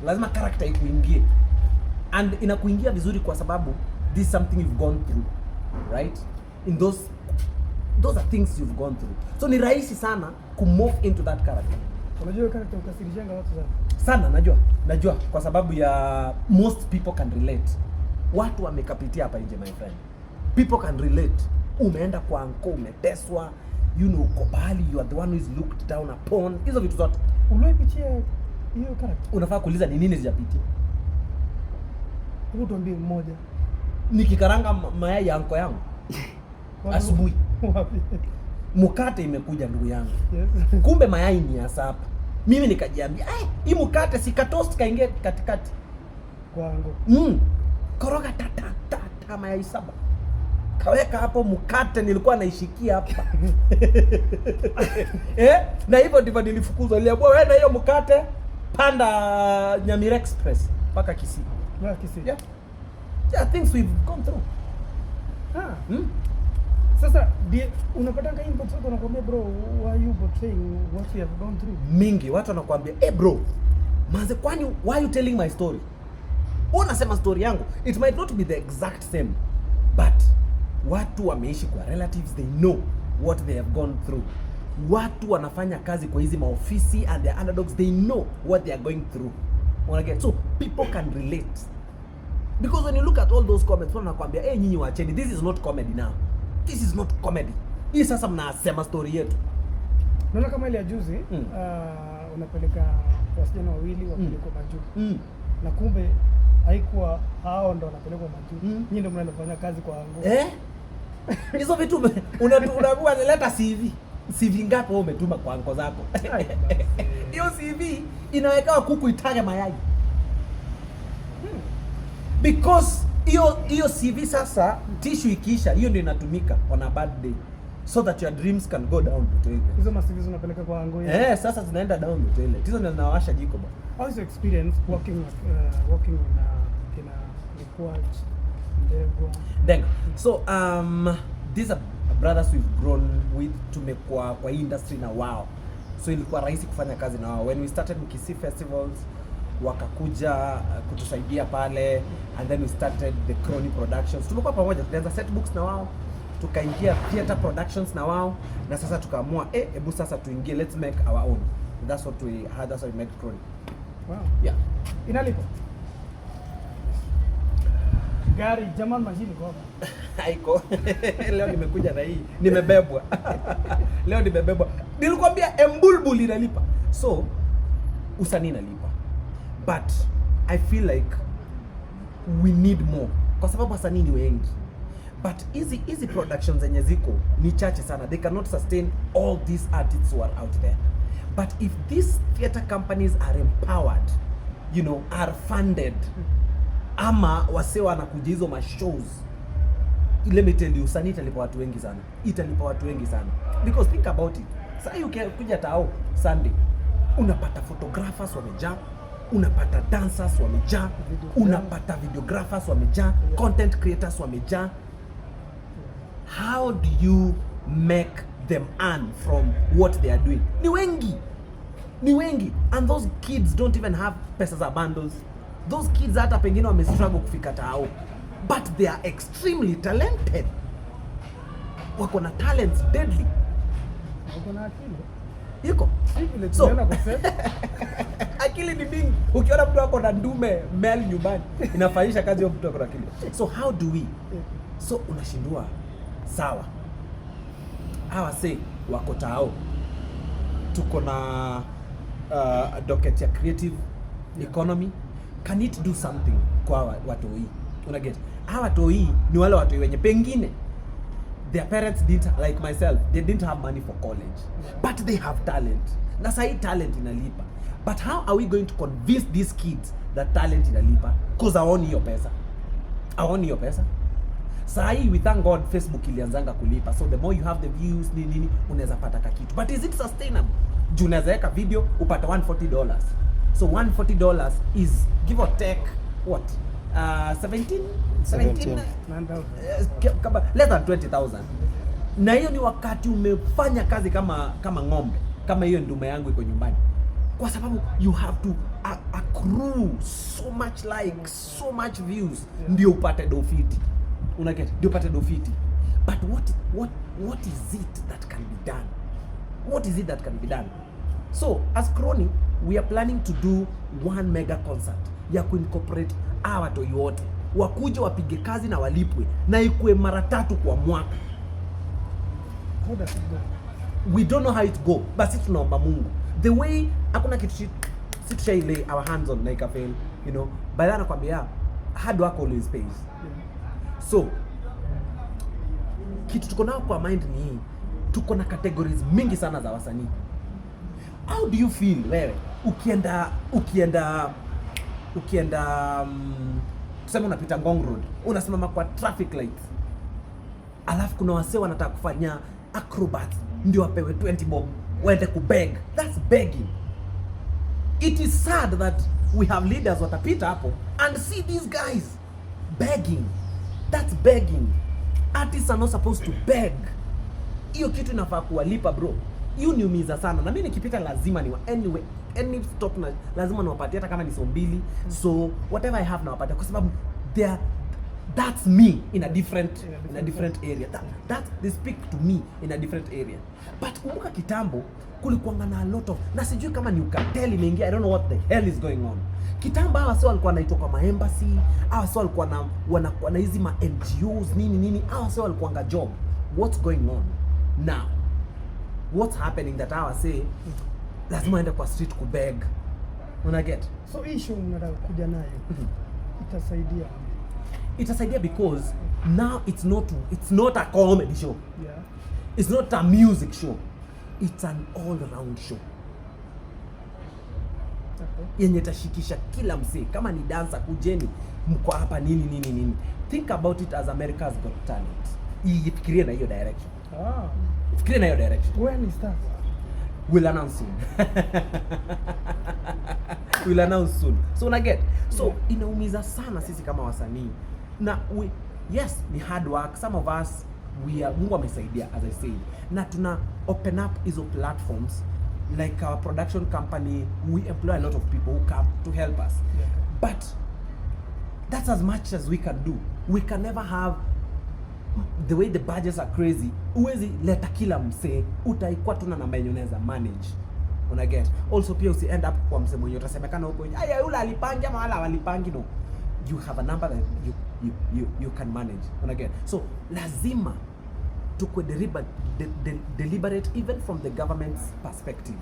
lazima character ikuingie, and inakuingia vizuri kwa sababu this is something you've gone through, right? In those are things you've gone through, so ni rahisi sana kumove into that character. Unajua character ukasirishanga watu sana, najua kwa sababu ya most people can relate. Watu wamekapitia hapa nje, my friend, people can relate. Umeenda kwa anko, umeteswa, you know, uko bahali, you are the one who is looked down upon, hizo vitu zote ulipitia hiyo character. Unafaa kuuliza ni nini sijapitia. Hebu tuambie mmoja. Nikikaranga mayai ya anko yangu asubuhi, wapi? Mkate imekuja ndugu yangu. Yes. Kumbe mayai ni ya sapa. Mimi nikajiambia, hii mkate si katoast kaingia katikati. Kwangu. Koroga tata mayai 7. Kaweka hapo mkate nilikuwa naishikia hapa. Na hivyo ndivyo nilifukuzwa. Niliambiwa wewe na hiyo mkate panda Nyamira Express mpaka Kisii. Na Kisii. Yeah, things we've gone through. Sasa unapatanga inbox watu wanakuambia bro, why you portraying what we have gone through? Mingi watu wanakuambia, bro, manze kwani why you telling my story? Unasema story yangu, it might not be the exact same, but watu wameishi kwa relatives, they know what they have gone through. Watu wanafanya kazi kwa hizi maofisi and the underdogs, they know what they are going through. So people can relate. Because when you look at all those comments, wanakuambia, nyinyi wacheni, this is not comedy now. This is not comedy. Hii sasa mnasema story yetu. Naona kama ile ya juzi, unapeleka wasichana wawili wapelekwa majuu. Na kumbe haikuwa hao ndo wanapelekwa majuu. Nyinyi ndio mnafanya kazi kwa angu. Hizo vitu unakuwa leta CV. CV ngapi wewe umetuma kwa anko zako? Hiyo CV inaweka kuku itage mayai. Because hiyo CV sasa tissue ikiisha, hiyo ndio inatumika on a bad day so that your dreams can go down the toilet. Hizo CV unapeleka kwa ango sasa zinaenda down the toilet. Hizo ndio zinawasha jiko bwana. How is your experience working in kina Liquid Ndegwa? So these are brothers we've grown with, tumekuwa kwa industry na wao, so ilikuwa rahisi kufanya kazi na wao. When we started Kisii festivals, wakakuja kutusaidia pale, and then we started the Crony Productions. Tumekuwa pamoja, tulianza set books na wao, tukaingia theater productions na wao, na sasa tukaamua hebu sasa tuingie, let's make our own. That's what we had, that's why we made Crony. Wow. Yeah. Inalipa. Gari Jamal Majini kwa haiko. Leo nimekuja na hii, nimebebwa. Leo nimebebwa. Nilikwambia Embulbul inalipa. So usanii inalipa. But I feel like we need more. Kwa sababu wasanii ni wengi. But easy productions zenye ziko ni chache sana. They cannot sustain all these artists who are out there. But if these theater companies are empowered, you know, are funded, ama wase wanakuja hizo mashows, let me tell you, usanii italipa watu wengi sana. Italipa watu wengi sana. Because think about it. Sasa ukikuja tao Sunday, unapata photographers wamejaa, unapata dancers wamejaa, unapata videographers wamejaa, content creators wamejaa. How do you make them earn from what they are doing? Ni wengi. And those kids don't even have pesa za bundles. Those kids hata pengine wame struggle kufika tao, but they are extremely talented. Wako na talents deadly. Wako na akili. Yuko. So, akili ni mingi. Ukiona mtu wako na ndume male nyumbani, inafanyisha kazi hiyo mtu wako na akili. So how do we? So unashindua sawa. Hawa say wako tao. Tuko na docket ya creative economy. Can it do something kwa watu hii? Unaget? Hawa watu hii ni wale watu wenye pengine their parents didn't, like myself, they didn't have money for college, but they have talent. Na sahi talent inalipa. But how are we going to convince these kids that talent inalipa? Because hawaoni hiyo pesa. Sahi we thank God Facebook ilianzanga kulipa. So the more you have the views, nini unaweza pata kitu. But is it sustainable? Juu unaweza weka video upata $140. So $140 is give or take what? 17 less than 20,000. Na hiyo ni wakati umefanya kazi kama ng'ombe, kama hiyo ndume yangu iko nyumbani. Kwa sababu you have to accrue so much likes, so much views, ndio upate dofiti. Unaget? Ndio upate dofiti. But what is it that can be done? What is it that can be done? So as Crony, we are planning to do one mega concert ya kuincorporate hawa watoi wote wakuje wapige kazi na walipwe na ikue mara 3 kwa mwaka. How does it go? We don't know how it go, but sisi tunaomba Mungu. The way hakuna kitu si tushailay our hands on like a fail, you know. By that nakwambia hard work always pays. So kitu tuko nao kwa mind ni hii, tuko na categories mingi sana za wasanii. How do you feel wewe ukienda tuseme unapita Ngong Road, unasimama kwa traffic lights, alafu kuna wasee wanataka kufanya acrobats ndio wapewe 20 bob waende kubeg? That's begging. It is sad that we have leaders watapita hapo and see these guys begging. That's begging. Artists are not supposed to beg. Hiyo kitu inafaa kuwalipa bro. Hiyo niumiza sana. Na mimi nikipita lazima anyway any stop na lazima niwapatie hata kama ni $2. So whatever I have nawapatia kwa sababu that's me in a different area. That they speak to me in a different area. But kumbuka kitambo kulikuwa na a lot of, na sijui kama ni ukateli imeingia, I don't know what the hell is going on. Kitambo hawa sio walikuwa wanaitwa kwa embassy, hawa sio walikuwa wanakuwa na hizi ma NGOs nini, hawa sio walikuwa job. What's going on now? What's happening that hawa say lazima ende kwa street kubeg? Una get? So issue mnataka kuja nayo itasaidia because now it's not a comedy show. Yeah. It's not a music show. It's an all-round show. Okay. Yenye tashikisha kila msee. Kama ni dancer kujeni, mko hapa nini. Think about it as America's Got Talent. Ifikirie na hiyo direction. Fikirie na hiyo direction. When is that? We'll announce soon. We'll announce soon. So una get? So inaumiza sana sisi kama wasanii. Na yes, ni hard work. Some of us Mungu amesaidia, as I said. Na tuna open up hizo platforms like our production company. We employ a lot of people who come to help us. Yeah. But that's as much as we can do. We can never have the way the budgets are crazy. Uwezi leta kila msee, utaikuwa tuna namba yenye unaweza manage. Una get? Also pia usi end up kwa msee mwenye utasemekana huko nje, aya yule alipangi ama wala walipangi. No, you have a number that you can manage. Una get? So lazima tukwe deliberate even from the government's perspective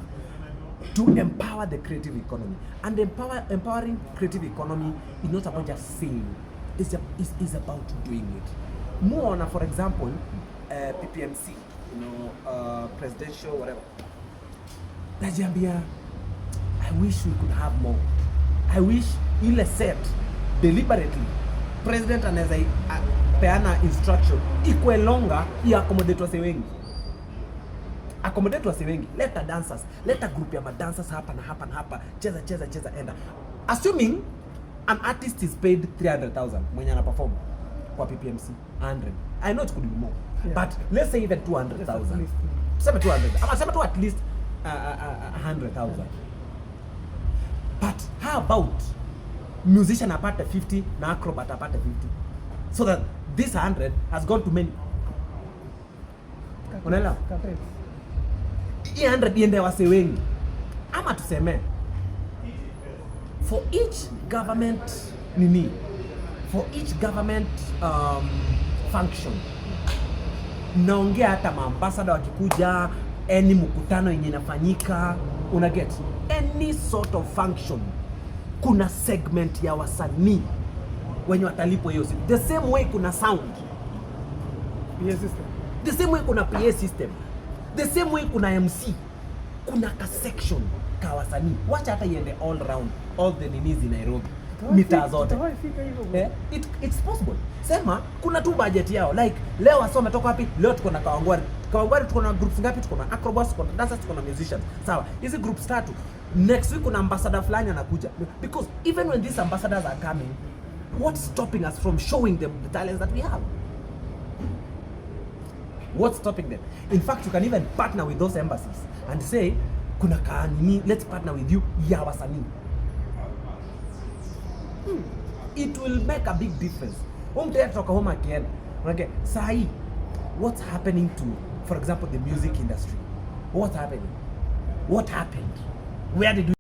to empower the creative economy. And empowering creative economy is not about just saying, it's about doing it. More on, for example, PPMC, presidential, whatever. Najiambia, I wish we could have more. I wish ile set deliberately president anaweza peana instruction ikwe longer ya accommodate wase wengi. Accommodate wase wengi. Let the dancers, let a group ya dancers hapa na hapa cheza enda. Assuming an artist is paid 300,000 mwenye ana perform kwa PPMC 100. I know it could be more. Yeah. But let's say even 200,000. Sema 200. Ama sema tu at least 100,000. But how about musician apate 50 na acrobat apate 50? So that this 100 has gone to many. Unaelewa? Hii 100 iende wase wengi. Ama tuseme for each government for each government function, naongea hata maambasada wakikuja, any mkutano yenye inafanyika, una get, any sort of function, kuna segment ya wasanii wenye watalipwa hiyo. The same way kuna sound, PA system. The same way kuna PA system. The same way kuna MC. Kuna ka section ka wasanii. Wacha hata iende all round, all the ninizi Nairobi. Mitaa zote. It's possible. Sema kuna tu budget yao. Like leo wasio wametoka wapi? Leo tuko na Kawangware. Kawangware tuko na groups ngapi? Tuko na acrobats, tuko na dancers, tuko na musicians. Sawa. Hizi groups 3. Next week kuna ambassador fulani anakuja. Because even when these ambassadors are coming, what's stopping us from showing them the talents that we have? What's stopping them? In fact, you can even partner with those embassies and say, kuna kaanini, let's partner with you ya wasanii. It will make a big difference. Mtu toka home akienda. Okay, sahi, what's happening to, for example, the music industry? What's happening? What happened? Where did we